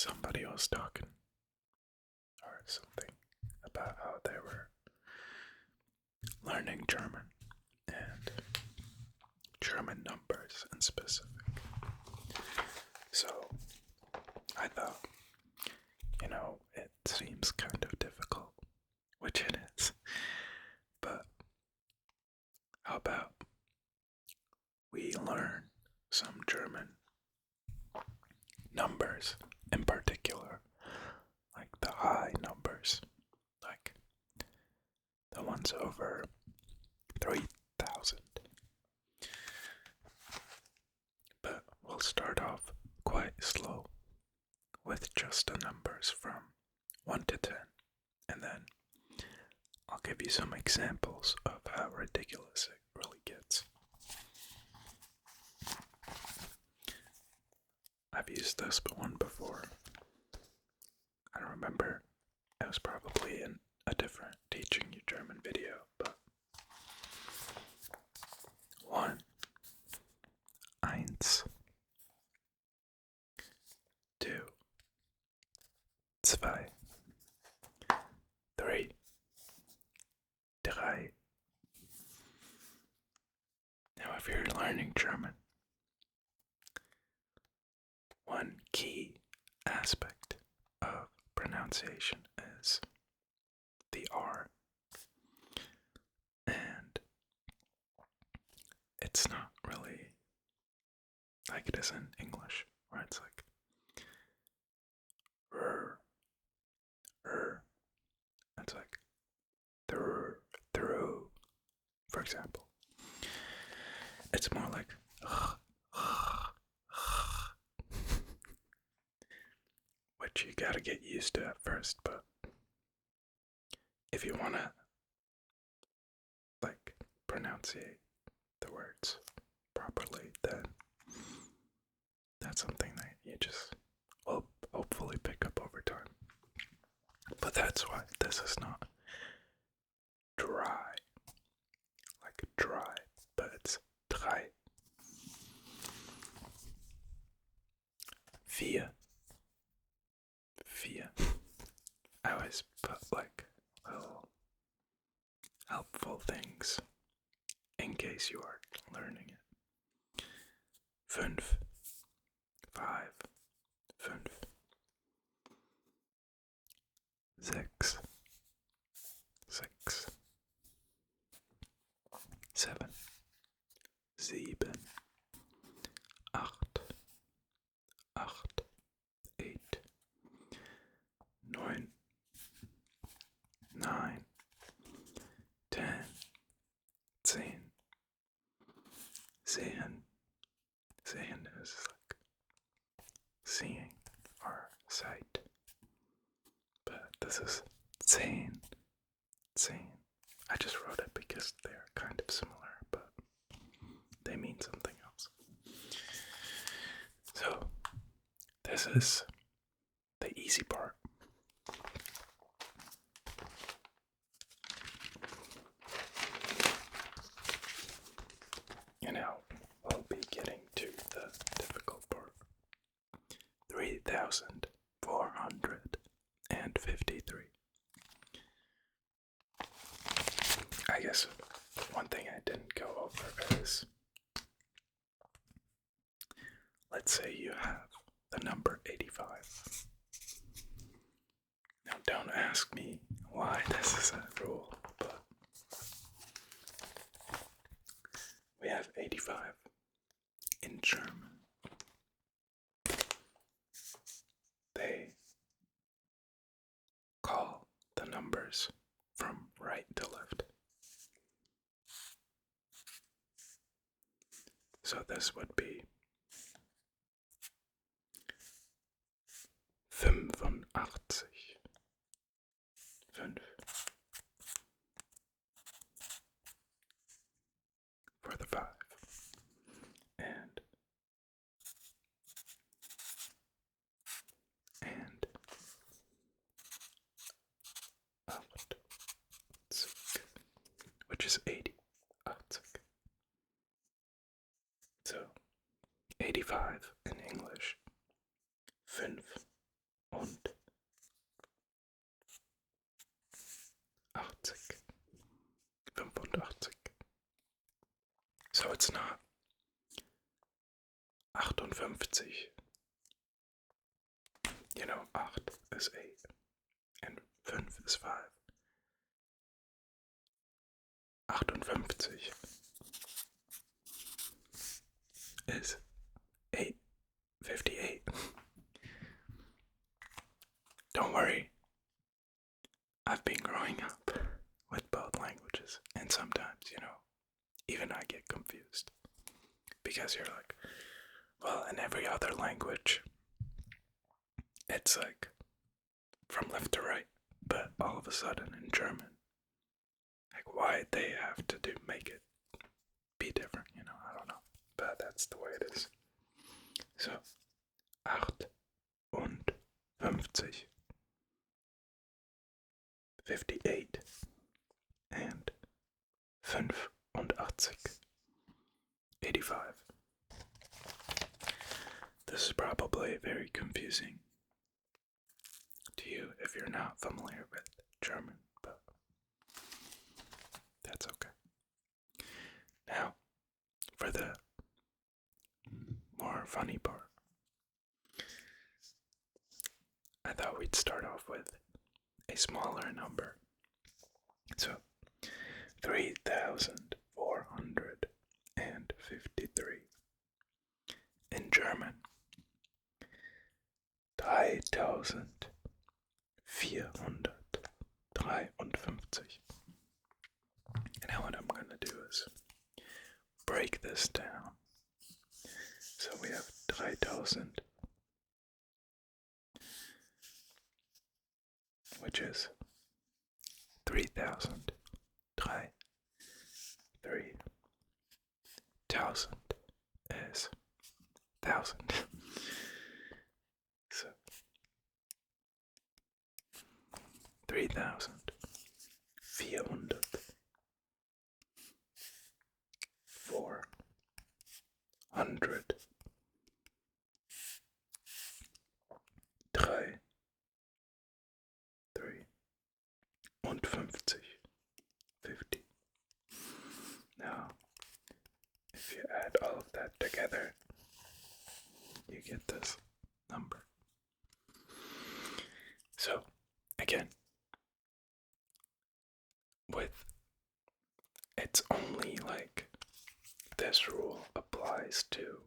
somebody was talking or something about how they were learning German and German numbers in specific. So I thought, it seems kind of difficult, which it is, but how about we learn some German numbers in particular, like the high numbers, like the ones over 3,000. But we'll start off quite slow with just the numbers from 1 to 10, and then I'll give you some examples of how ridiculous it really gets. I've used this one before. I don't remember. It was probably in a different teaching you German video, but 1, eins, 2, 2, 3, 3. Now, if you're learning German, one key aspect of pronunciation is the R. And it's not really like it is in English, where it's like it's like through, for example. It's more like which you gotta get used to at first, but if you wanna like pronunciate the words properly, then that's something that you just will hopefully pick up over time. But that's why this is not dry, like dry, but it's drei. 4. I always put like little helpful things in case you are learning it. 5, 5, 6, 7, 7, 8, 8, 9, 9, 10, 10. Sehen is like seeing or sight, but this is 10. I just wrote it because they're kind of similar, but they mean something else. So this is the easy part. Now we'll be getting to the difficult part. 3,453. I guess one thing I didn't go over is, let's say you have the number 85. Now don't ask me why this is a rule, but we have 85 in German. They call the numbers from right to left. So this would be 85. 5. For the 5. And 80, which is 80. So 85 in English, 5. You know, 8 is 8 and 5 is 5. 58 is 58. Don't worry, I've been growing up with both languages, and sometimes, even I get confused. Because you're like, well, in every other language, it's like from left to right, but all of a sudden in German, like why they have to make it be different, I don't know, but that's the way it is. So, 58, 58 and 85, 85. This is probably very confusing to you if you're not familiar with German, but that's okay. Now, for the more funny part, I thought we'd start off with a smaller number. So, 3,453. In German, 3,453. And now what I'm going to do is break this down. So we have 3,000, which is 3,000. 3,000 is 1,000. So 3,400. 400. 50. Now, if you add all of that together, you get this number. So, again, it's only like this rule applies to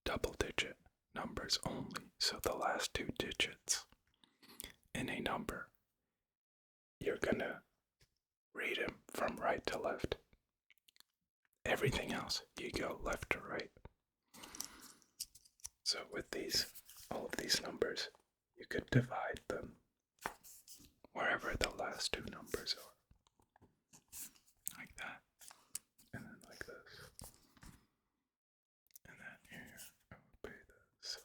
double-digit numbers only. So the last 2 digits in a number, you're gonna read them from right to left. Everything else, you go left to right. So with all of these numbers, you could divide them wherever the last 2 numbers are. Like that. And then like this. And then here, I would pay this.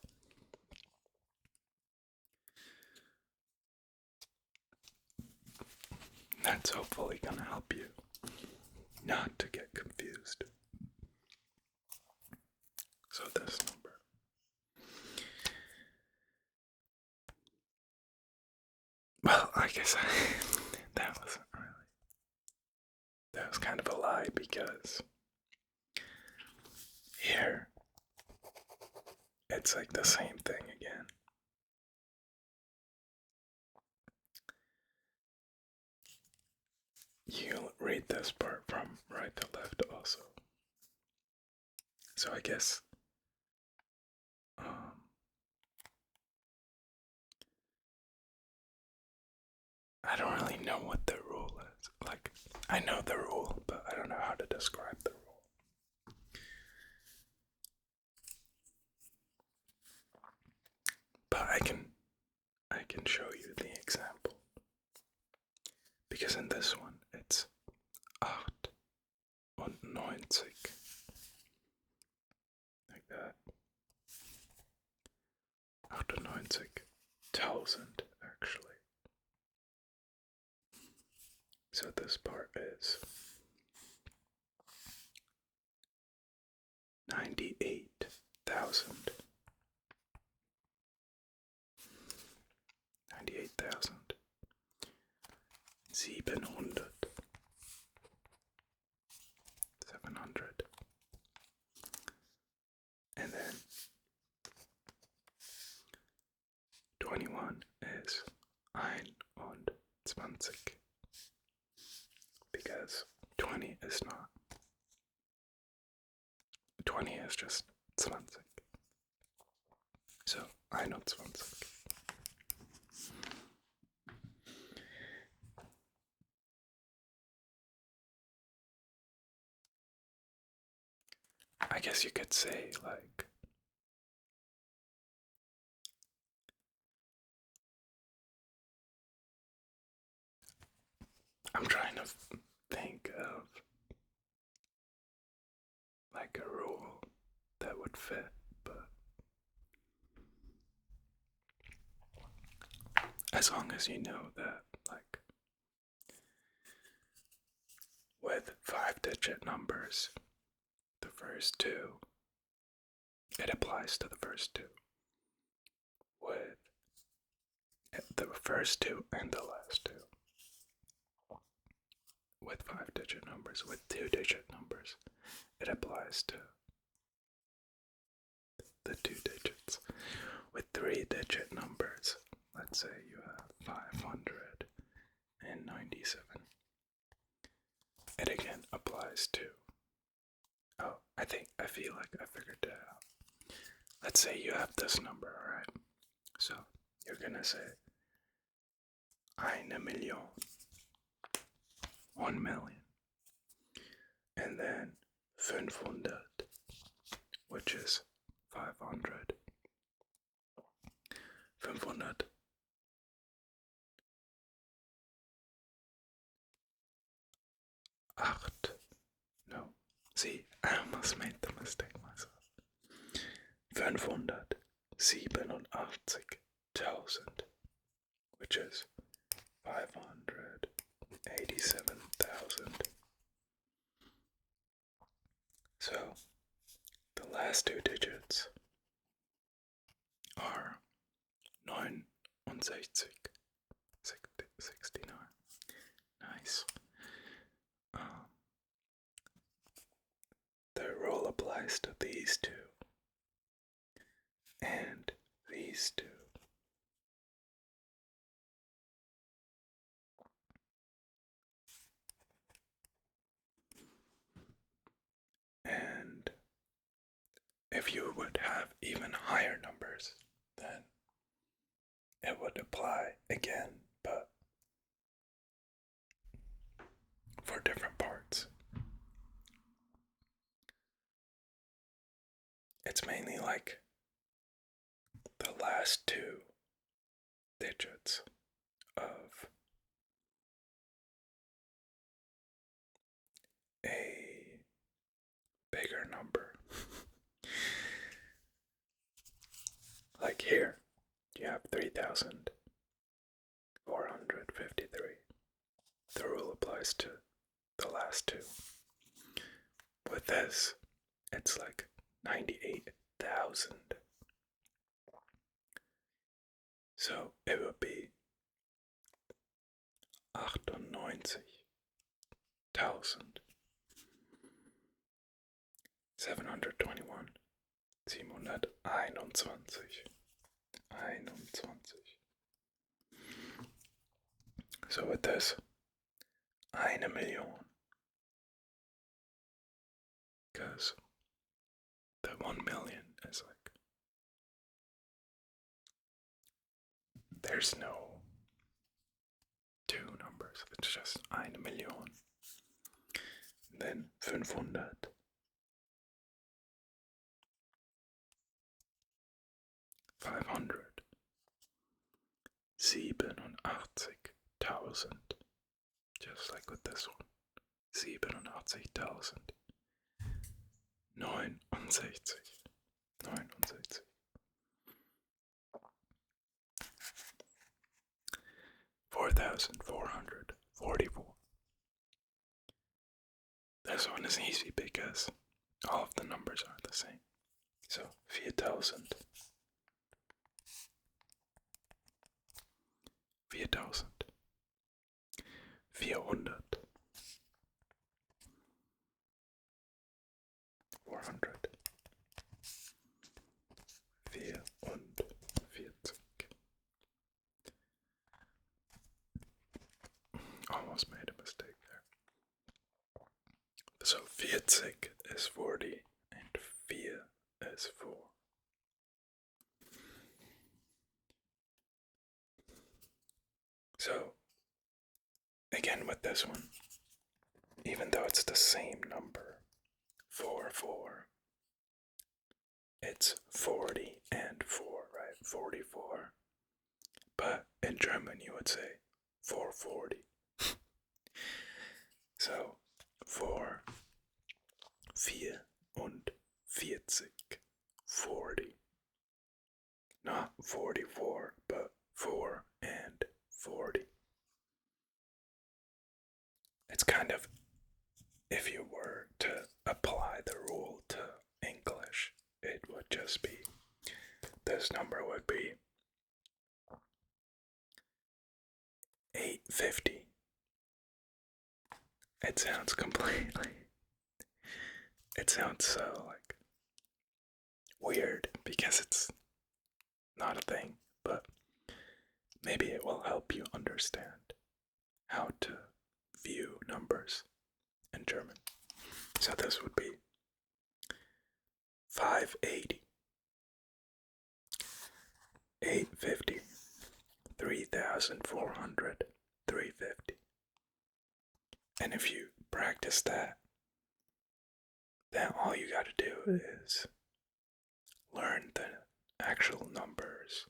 That's hopefully gonna help you not to get confused. So this number. Well, I guess that wasn't really. That was kind of a lie because here it's like the same thing again. You read this part from right to left also. So I guess I don't really know what the rule is. Like, I know the rule, but I don't know how to describe the rule. But I can show you the example. Because in this one, it's 98. Like that. 98,000, actually. So this part is 98,000. 98,000. 700. 700. 20. Because 20 is not. 20 is just 20. So 21. I guess you could say, like, I'm trying to think of like a rule that would fit, but as long as you know that, like, with 5-digit numbers, the first two, it applies to the first two. With the first two and the last two. With 5-digit numbers, with 2-digit numbers, it applies to the 2 digits. With 3-digit numbers, let's say you have 597, it again applies to, I feel like I figured it out. Let's say you have this number, alright? So you're gonna say 1 million, 1 million, and then 500, which is 500. 500. Acht. No. See, I almost made the mistake myself. 587,000, which is 587,000. So, the last 2 digits are 69. 69. Nice. The rule applies to these two and these two. And if you would have even higher numbers, then it would apply again, but for different parts. It's mainly like the last 2 digits of a bigger number. Like here, you have 3,453. The rule applies to the last 2. With this, it's like 98,000. So it would be 98,721. 721. So with this, 1 million. Because the 1 million is like, there's no 2 numbers, it's just 1 million. And then 500. 500. 87,000. Just like with this one. 87,000. 69. 4,444. This one is easy because all of the numbers are the same. So 4,000. 4,000. 400. 400. 44. 40 is 40 and 4 is 4. So, again with this one, even though it's the same number, 4, 4, it's 40 and 4, right? 44. But in German you would say 440. So, 4, und 40, 40. Not 44, but 4 and 40. It's kind of, if you were to apply the rule to English, it would just be, this number would be 850. It sounds it sounds so like weird because it's not a thing, but maybe it will help you understand how to view numbers in German. So this would be 580, 850, 3,400, 350. And if you practice that, then all you gotta do is learn the actual numbers,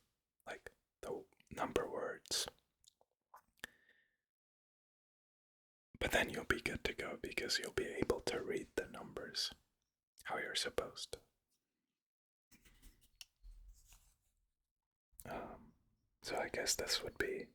like the number words. But then you'll be good to go because you'll be able to read the numbers how you're supposed to. So I guess this would be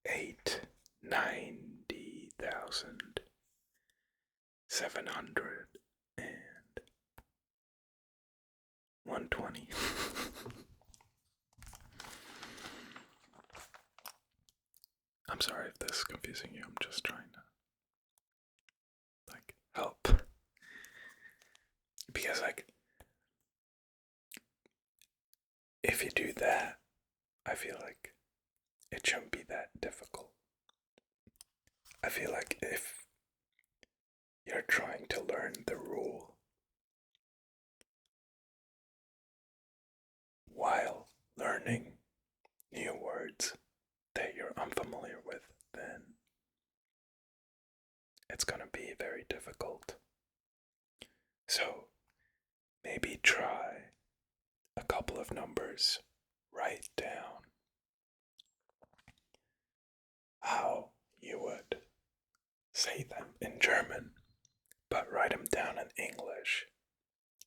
890,70120. I'm sorry if this is confusing you. I'm just trying to help. Because if you do that, I feel like it shouldn't be that difficult. I feel like if you're trying to learn the rule while learning new words that you're unfamiliar with, then it's gonna be very difficult. So maybe try a couple of numbers, write down how you would say them in German, but write them down in English,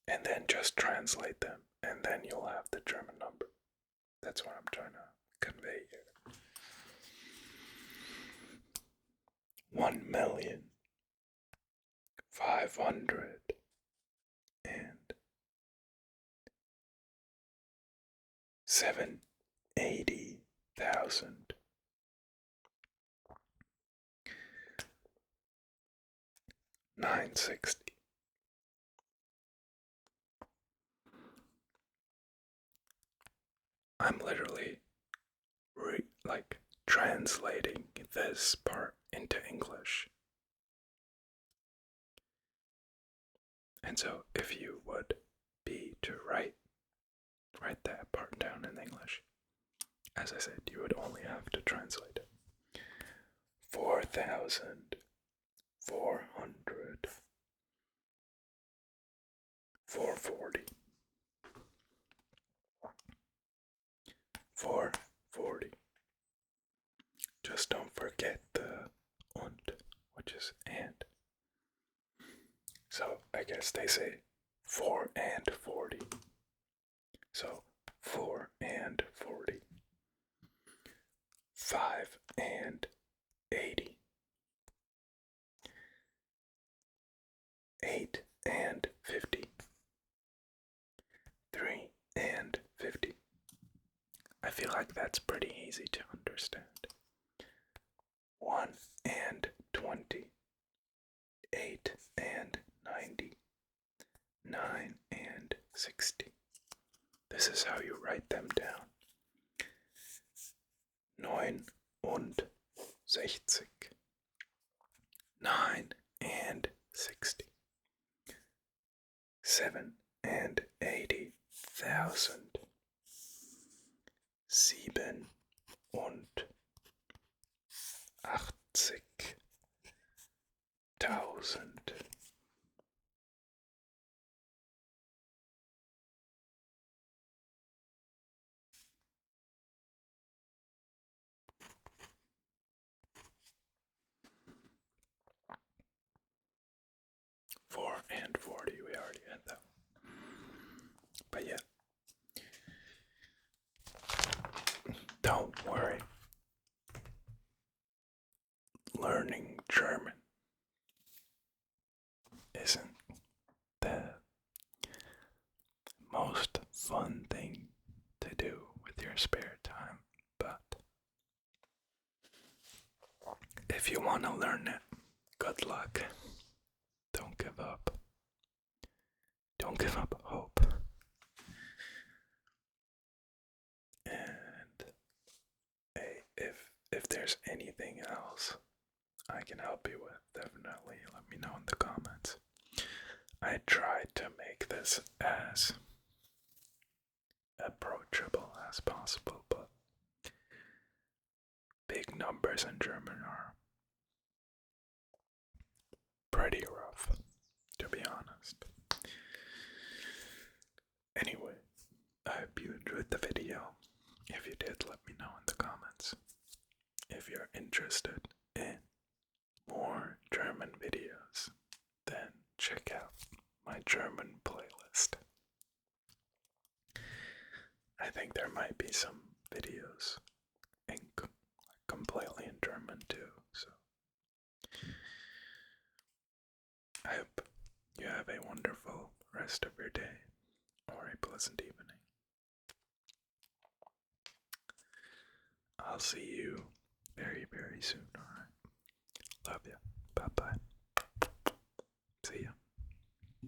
and then just translate them, and then you'll have the German number. That's what I'm trying to convey here. 1,500,780,000 960. I'm literally translating this part into English. And so if you would be to write that part down in English, as I said, you would only have to translate it. 4,400, 440, 440. Just don't forget the und, which is and. So I guess they say 4 and 40. So 4 and 40. 5 and 80. 8 and 50. 3 and 50. I feel like that's pretty easy to understand. 1 and 20. 8 and 90. 9 and 60. This is how you write them down. 9 und 60, 9 and 60, 7 and 80,000, 7 und 80.000. Four and 40, we already had that. But yeah, don't worry. Learning German isn't the most fun thing to do with your spare time, but if you want to learn it, good luck. Don't give up. Don't give up hope. And hey, if there's anything else I can help you with, definitely let me know in the comments. I tried to make this as approachable as possible, but big numbers in German are pretty rough, to be honest. Anyway, I hope you enjoyed the video. If you did, let me know in the comments. If you're interested in more German videos, then check out my German playlist. I think there might be some videos completely in German too, so I hope you have a wonderful rest of your day or a pleasant evening. I'll see you very, very soon, alright? Love ya. Bye bye. See ya.